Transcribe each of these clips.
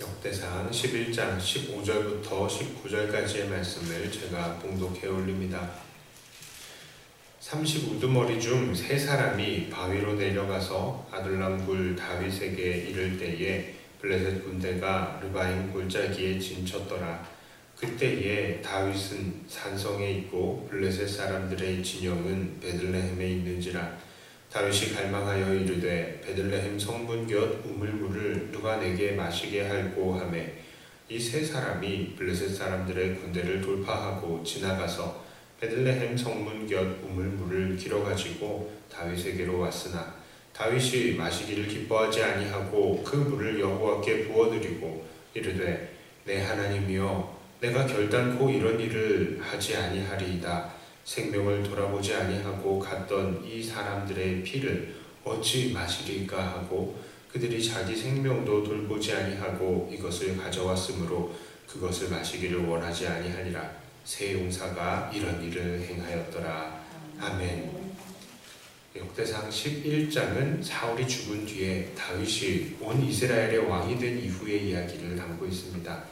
역대상 11장 15절부터 19절까지의 말씀을 제가 봉독해 올립니다. 30우두머리 중 세 사람이 바위로 내려가서 아둘람 굴 다윗에게 이를 때에 블레셋 군대가 르바임 골짜기에 진쳤더라. 그때에 다윗은 산성에 있고 블레셋 사람들의 진영은 베들레헴에 있는지라. 다윗이 갈망하여 이르되 베들레헴 성문 곁 우물물을 누가 내게 마시게 할꼬 하매 이 세 사람이 블레셋 사람들의 군대를 돌파하고 지나가서 베들레헴 성문 곁 우물물을 길어가지고 다윗에게로 왔으나 다윗이 마시기를 기뻐하지 아니하고 그 물을 여호와께 부어드리고 이르되 내 하나님이여 내가 결단코 이런 일을 하지 아니하리이다. 생명을 돌아보지 아니하고 갔던 이 사람들의 피를 어찌 마시리까 하고 그들이 자기 생명도 돌보지 아니하고 이것을 가져왔으므로 그것을 마시기를 원하지 아니하니라. 세 용사가 이런 일을 행하였더라. 아멘. 역대상 11장은 사울이 죽은 뒤에 다윗이 온 이스라엘의 왕이 된 이후의 이야기를 담고 있습니다.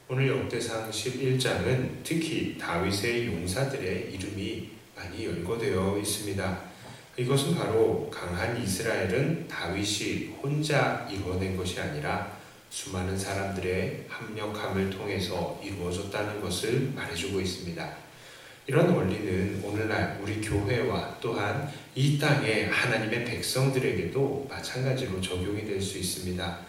오늘 역대상 11장은 특히 다윗의 용사들의 이름이 많이 연고되어 있습니다. 이것은 바로 강한 이스라엘은 다윗이 혼자 이루어낸 것이 아니라 수많은 사람들의 합력함을 통해서 이루어졌다는 것을 말해주고 있습니다. 이런 원리는 오늘날 우리 교회와 또한 이 땅의 하나님의 백성들에게도 마찬가지로 적용이 될 수 있습니다.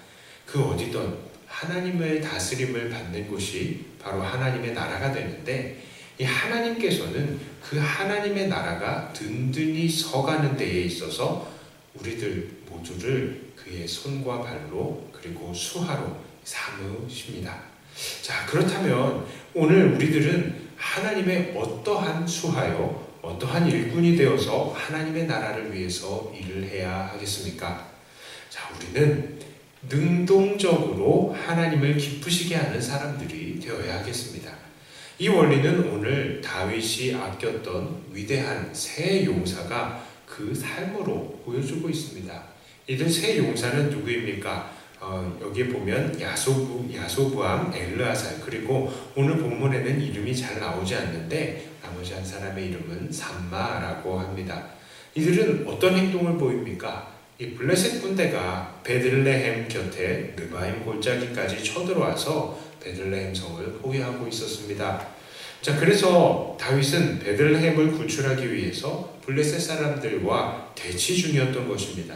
그 어디든 하나님의 다스림을 받는 곳이 바로 하나님의 나라가 되는데 이 하나님께서는 그 하나님의 나라가 든든히 서가는 데에 있어서 우리들 모두를 그의 손과 발로 그리고 수하로 삼으십니다. 자, 그렇다면 오늘 우리들은 하나님의 어떠한 수하여 어떠한 일꾼이 되어서 하나님의 나라를 위해서 일을 해야 하겠습니까? 자, 우리는 능동적으로 하나님을 기쁘시게 하는 사람들이 되어야 하겠습니다. 이 원리는 오늘 다윗이 아꼈던 위대한 세 용사가 그 삶으로 보여주고 있습니다. 이들 세 용사는 누구입니까? 여기에 보면 야소부암, 엘르아살, 그리고 오늘 본문에는 이름이 잘 나오지 않는데 나머지 한 사람의 이름은 삼마라고 합니다. 이들은 어떤 행동을 보입니까? 이 블레셋 군대가 베들레헴 곁에 르바임 골짜기까지 쳐들어와서 베들레헴 성을 포위하고 있었습니다. 자, 그래서 다윗은 베들레헴을 구출하기 위해서 블레셋 사람들과 대치 중이었던 것입니다.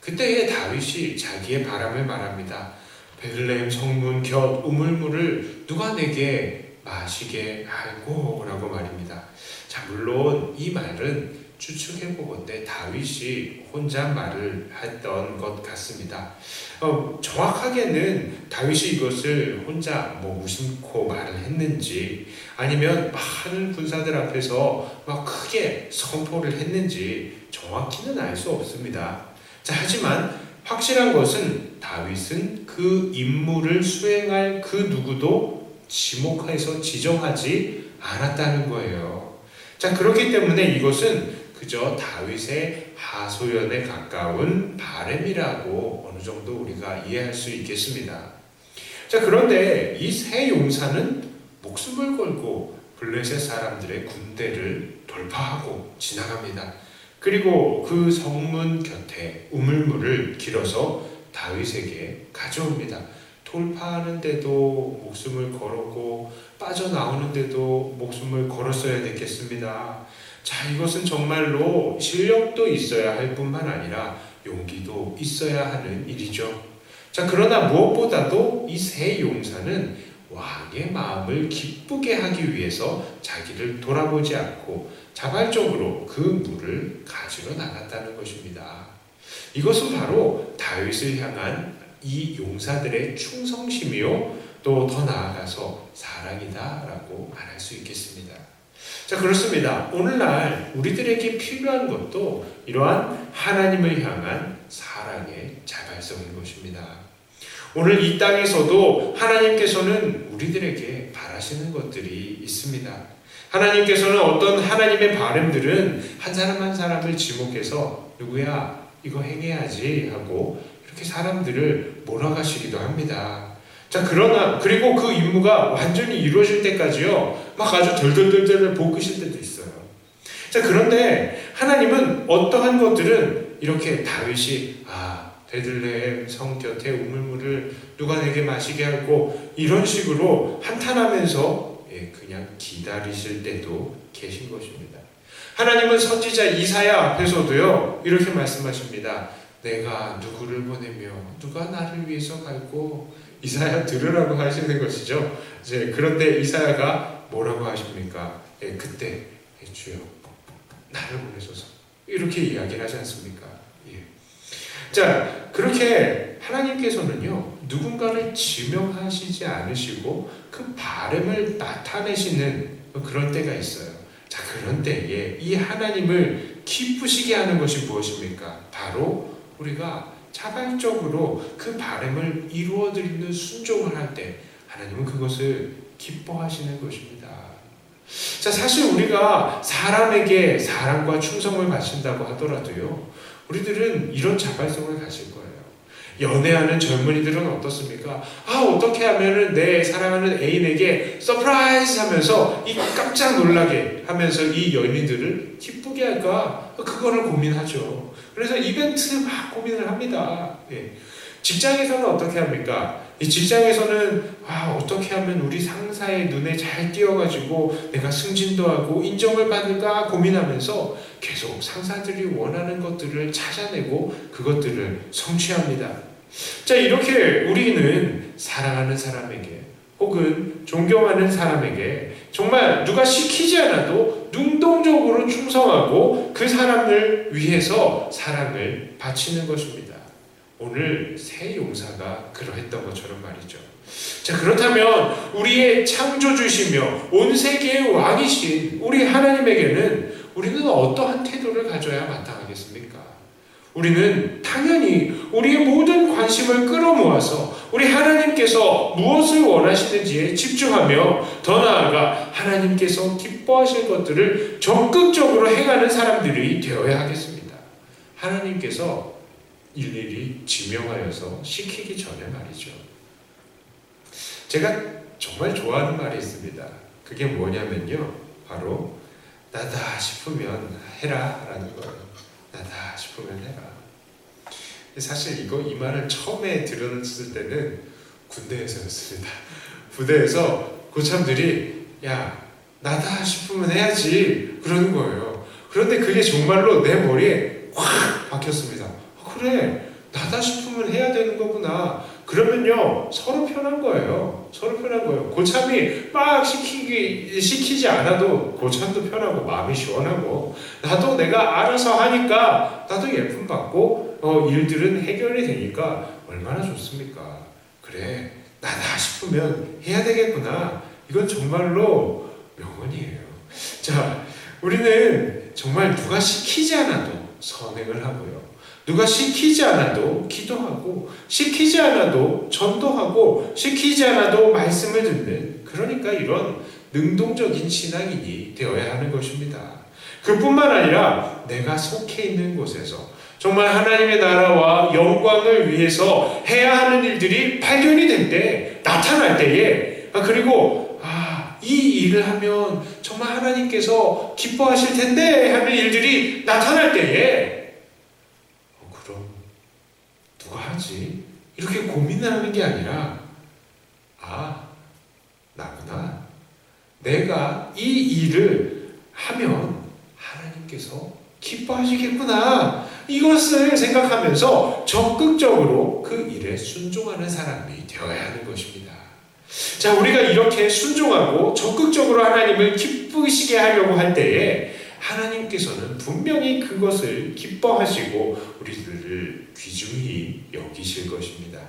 그때에 다윗이 자기의 바람을 말합니다. 베들레헴 성문 곁 우물물을 누가 내게 마시게 할꼬? 라고 말입니다. 자, 물론 이 말은 추측해보건대 다윗이 혼자 말을 했던 것 같습니다. 정확하게는 다윗이 이것을 혼자 무심코 말을 했는지 아니면 많은 군사들 앞에서 막 크게 선포를 했는지 정확히는 알 수 없습니다. 자, 하지만 확실한 것은 다윗은 그 임무를 수행할 그 누구도 지목해서 지정하지 않았다는 거예요. 자, 그렇기 때문에 이것은 그저 다윗의 하소연에 가까운 바램이라고 어느 정도 우리가 이해할 수 있겠습니다. 자, 그런데 이 세 용사는 목숨을 걸고 블레셋 사람들의 군대를 돌파하고 지나갑니다. 그리고 그 성문 곁에 우물물을 길어서 다윗에게 가져옵니다. 돌파하는데도 목숨을 걸었고 빠져나오는데도 목숨을 걸었어야 됐겠습니다. 자, 이것은 정말로 실력도 있어야 할 뿐만 아니라 용기도 있어야 하는 일이죠. 자, 그러나 무엇보다도 이 세 용사는 왕의 마음을 기쁘게 하기 위해서 자기를 돌아보지 않고 자발적으로 그 물을 가지러 나갔다는 것입니다. 이것은 바로 다윗을 향한 이 용사들의 충성심이요, 또 더 나아가서 사랑이다라고 말할 수 있겠습니다. 자, 그렇습니다. 오늘날 우리들에게 필요한 것도 이러한 하나님을 향한 사랑의 자발성인 것입니다. 오늘 이 땅에서도 하나님께서는 우리들에게 바라시는 것들이 있습니다. 하나님께서는 어떤 하나님의 바람들은 한 사람 한 사람을 지목해서 누구야 이거 행해야지 하고 이렇게 사람들을 몰아가시기도 합니다. 자, 그러나 그리고 그 임무가 완전히 이루어질 때까지요, 막 아주 덜덜덜덜 볶으실 때도 있어요. 자, 그런데 하나님은 어떠한 것들은 이렇게 다윗이 베들레헴 성 곁에 우물물을 누가 내게 마시게 하고 이런 식으로 한탄하면서 그냥 기다리실 때도 계신 것입니다. 하나님은 선지자 이사야 앞에서도요 이렇게 말씀하십니다. 내가 누구를 보내며 누가 나를 위해서 갈고, 이사야 들으라고 하시는 것이죠. 그런데 이사야가 뭐라고 하십니까? 그때 주여 나를 보내소서, 이렇게 이야기를 하지 않습니까? 자, 그렇게 하나님께서는요 누군가를 지명하시지 않으시고 그 바람을 나타내시는 그런 때가 있어요. 자, 그런 때에 이 하나님을 기쁘시게 하는 것이 무엇입니까? 바로 우리가 자발적으로 그 바람을 이루어드리는 순종을 할 때 하나님은 그것을 기뻐하시는 것입니다. 자, 사실 우리가 사람에게 사랑과 충성을 바친다고 하더라도요 우리들은 이런 자발성을 가질 거예요. 연애하는 젊은이들은 어떻습니까? 어떻게 하면은 내 사랑하는 애인에게 서프라이즈 하면서 이 깜짝 놀라게 하면서 이 연인들을 기쁘게 할까? 그거를 고민하죠. 그래서 이벤트 막 고민을 합니다. 직장에서는 어떻게 합니까? 이 직장에서는 어떻게 하면 우리 상사의 눈에 잘 띄어가지고 내가 승진도 하고 인정을 받을까 고민하면서 계속 상사들이 원하는 것들을 찾아내고 그것들을 성취합니다. 자, 이렇게 우리는 사랑하는 사람에게 혹은 존경하는 사람에게 정말 누가 시키지 않아도 능동적으로 충성하고 그 사람을 위해서 사랑을 바치는 것입니다. 오늘 새 용사가 그러했던 것처럼 말이죠. 자, 그렇다면 우리의 창조주시며 온 세계의 왕이신 우리 하나님에게는 우리는 어떠한 태도를 가져야 마땅하겠습니까? 우리는 당연히 우리의 모든 관심을 끌어모아서 우리 하나님께서 무엇을 원하시는지에 집중하며 더 나아가 하나님께서 기뻐하실 것들을 적극적으로 행하는 사람들이 되어야 하겠습니다. 하나님께서 일일이 지명하여서 시키기 전에 말이죠. 제가 정말 좋아하는 말이 있습니다. 그게 뭐냐면요, 바로 나다 싶으면 해라 라는 거예요. 나다 싶으면 해라. 사실 이 말을 처음에 들었을 때는 군대에서였습니다. 부대에서 고참들이 야 나다 싶으면 해야지 그러는 거예요. 그런데 그게 정말로 내 머리에 확 박혔습니다. 그래, 나다 싶으면 해야 되는 거구나. 그러면요 서로 편한 거예요. 서로 편한 거예요. 고참이 막 시키지 않아도 고참도 편하고 마음이 시원하고, 나도 내가 알아서 하니까 나도 예쁨 받고 일들은 해결이 되니까 얼마나 좋습니까? 그래, 나다 싶으면 해야 되겠구나. 이건 정말로 명언이에요. 자, 우리는 정말 누가 시키지 않아도 선행을 하고요, 누가 시키지 않아도 기도하고, 시키지 않아도 전도하고, 시키지 않아도 말씀을 듣는, 그러니까 이런 능동적인 신앙인이 되어야 하는 것입니다. 그뿐만 아니라 내가 속해 있는 곳에서 정말 하나님의 나라와 영광을 위해서 해야 하는 일들이 발견이 될 때, 나타날 때에, 그리고 이 일을 하면 정말 하나님께서 기뻐하실 텐데 하는 일들이 나타날 때에 그럼 누가 하지? 이렇게 고민을 하는 게 아니라 나구나. 내가 이 일을 하면 하나님께서 기뻐하시겠구나. 이것을 생각하면서 적극적으로 그 일에 순종하는 사람이 되어야 하는 것입니다. 자, 우리가 이렇게 순종하고 적극적으로 하나님을 기쁘시게 하려고 할 때에 하나님께서는 분명히 그것을 기뻐하시고 우리들을 귀중히 여기실 것입니다.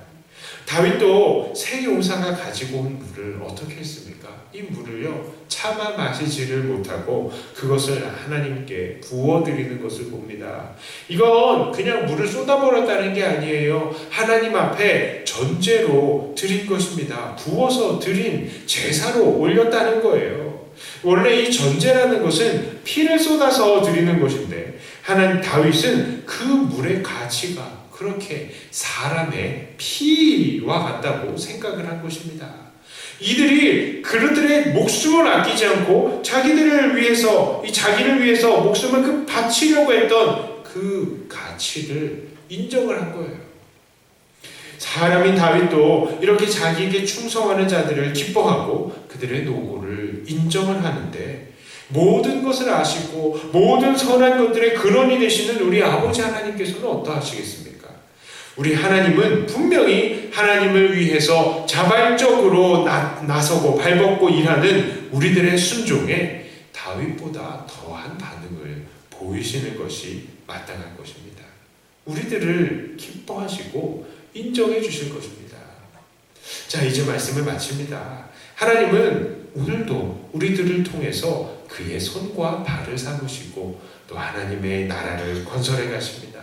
다윗도 새 용사가 가지고 온 물을 어떻게 했습니까? 이 물을요 차마 마시지를 못하고 그것을 하나님께 부어드리는 것을 봅니다. 이건 그냥 물을 쏟아버렸다는 게 아니에요. 하나님 앞에 전제로 드린 것입니다. 부어서 드린 제사로 올렸다는 거예요. 원래 이 전제라는 것은 피를 쏟아서 드리는 것인데, 하나님 다윗은 그 물의 가치가, 그렇게 사람의 피와 같다고 생각을 한 것입니다. 이들이 그들의 목숨을 아끼지 않고 자기를 위해서 목숨을 바치려고 했던 그 가치를 인정을 한 거예요. 사람인 다윗도 이렇게 자기에게 충성하는 자들을 기뻐하고 그들의 노고를 인정을 하는데, 모든 것을 아시고 모든 선한 것들의 근원이 되시는 우리 아버지 하나님께서는 어떠하시겠습니까? 우리 하나님은 분명히 하나님을 위해서 자발적으로 나서고 발벗고 일하는 우리들의 순종에 다윗보다 더한 반응을 보이시는 것이 마땅한 것입니다. 우리들을 기뻐하시고 인정해 주실 것입니다. 자, 이제 말씀을 마칩니다. 하나님은 오늘도 우리들을 통해서 그의 손과 발을 삼으시고 또 하나님의 나라를 건설해 가십니다.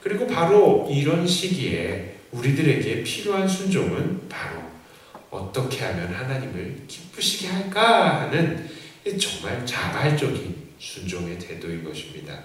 그리고 바로 이런 시기에 우리들에게 필요한 순종은 바로 어떻게 하면 하나님을 기쁘시게 할까 하는 정말 자발적인 순종의 태도인 것입니다.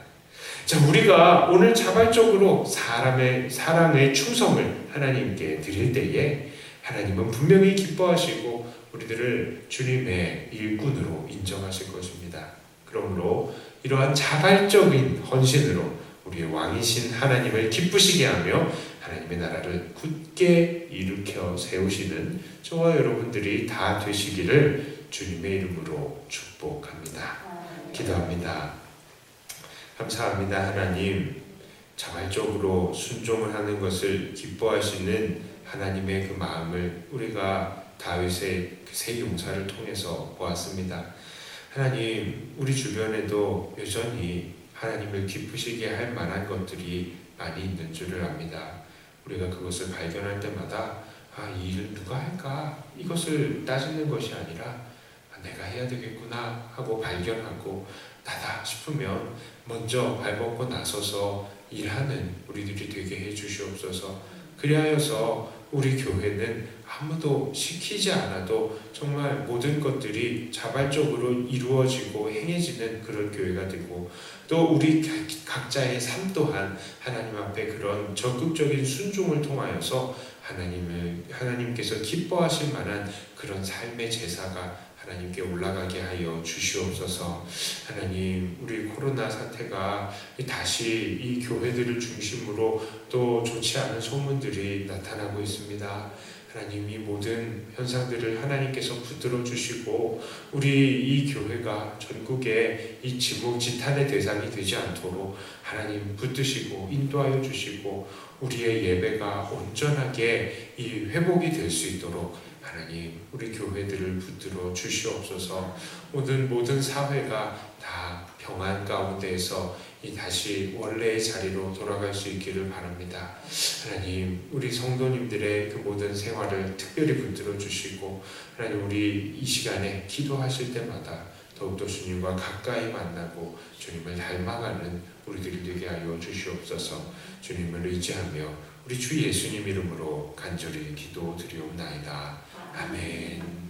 자, 우리가 오늘 자발적으로 사랑의 충성을 하나님께 드릴 때에 하나님은 분명히 기뻐하시고 우리들을 주님의 일꾼으로 인정하실 것입니다. 그러므로 이러한 자발적인 헌신으로 우리의 왕이신 하나님을 기쁘시게 하며 하나님의 나라를 굳게 일으켜 세우시는 저와 여러분들이 다 되시기를 주님의 이름으로 축복합니다. 기도합니다. 감사합니다. 하나님, 자발적으로 순종을 하는 것을 기뻐하시는 하나님의 그 마음을 우리가 다윗의 그 세 용사를 통해서 보았습니다. 하나님, 우리 주변에도 여전히 하나님을 기쁘시게 할 만한 것들이 많이 있는 줄을 압니다. 우리가 그것을 발견할 때마다 이 일을 누가 할까? 이것을 따지는 것이 아니라 내가 해야 되겠구나 하고 발견하고 나다 싶으면 먼저 발벗고 나서서 일하는 우리들이 되게 해주시옵소서. 그리하여서 우리 교회는 아무도 시키지 않아도 정말 모든 것들이 자발적으로 이루어지고 행해지는 그런 교회가 되고, 또 우리 각자의 삶 또한 하나님 앞에 그런 적극적인 순종을 통하여서 하나님께서 기뻐하실 만한 그런 삶의 제사가 하나님께 올라가게 하여 주시옵소서. 하나님, 우리 코로나 사태가 다시 이 교회들을 중심으로 또 좋지 않은 소문들이 나타나고 있습니다. 하나님, 이 모든 현상들을 하나님께서 붙들어 주시고 우리 이 교회가 전국에 이 지탄의 대상이 되지 않도록 하나님 붙드시고 인도하여 주시고 우리의 예배가 온전하게 이 회복이 될 수 있도록 하나님, 우리 교회들을 붙들어 주시옵소서. 모든 사회가 다 평안 가운데에서 다시 원래의 자리로 돌아갈 수 있기를 바랍니다. 하나님, 우리 성도님들의 그 모든 생활을 특별히 붙들어 주시고, 하나님, 우리 이 시간에 기도하실 때마다 더욱더 주님과 가까이 만나고 주님을 닮아가는 우리들이 되게 하여 주시옵소서. 주님을 의지하며 우리 주 예수님 이름으로 간절히 기도드리옵나이다. 아멘.